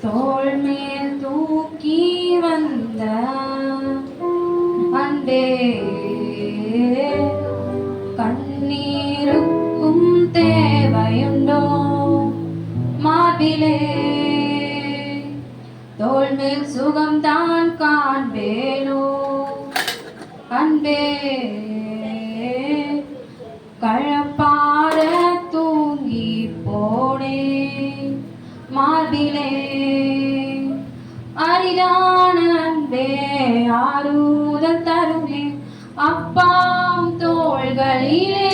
தோள் மேல் தூக்கி வந்த அன்பே கண்ணீருக்கும் தேவையுண்டோ மார்பிலே தோள் மேல் சுகம்தான் காண்பேனோ அன்பே கழப்பார தூங்கி போனே மார்பிலே அரிதான அன்பே ஆறுதல் தருமே அப்பாம் தோள்களிலே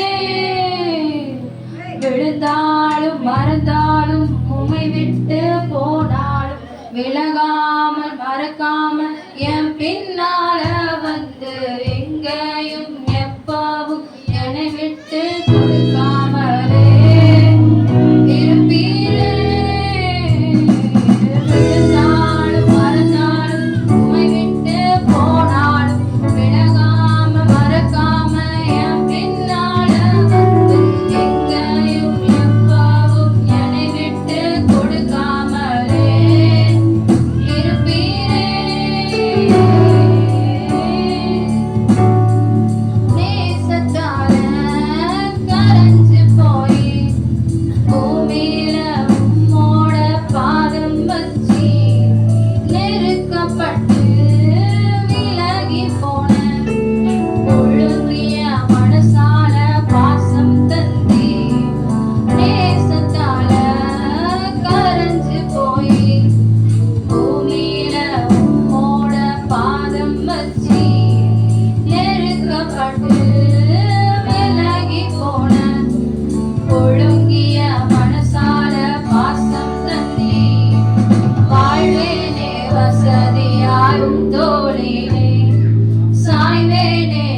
விழுந்தாலும் மறந்தாலும் உமை விட்டு போனாலும் விலகாமல் மறக்காமல் என் பின்னால வந்து எங்கேயும் எப்பவும் என்னை விட்டு கொடுக்காமலே இருப்பீரே விழுந்தாலும் மறந்தாலும் உமை விட்டு போனாலும் விலகாம மறக்காம என் பின்னால வந்து எங்கேயும் எப்பவும் என்னை விட்டு கொடுக்காமலே இருப்பீரே நேசத்தால கரைஞ்சு போய் பூமியில உம்மோட பாதம் வச்சி நெருக்கப்பட்டு விலகி போன ஒழுங்கிய மனசால பாசம் தந்தி நேசத்தால கரைஞ்சு போய் பூமியில உம்மோட பாதம் வச்சி நெருக்கப்பட்டு விலகி போன ஒழுங்கிய மனசால பாசம் தந்தி வாழ்வேனே வசதியாயும் தோளிலே சாய்வேனே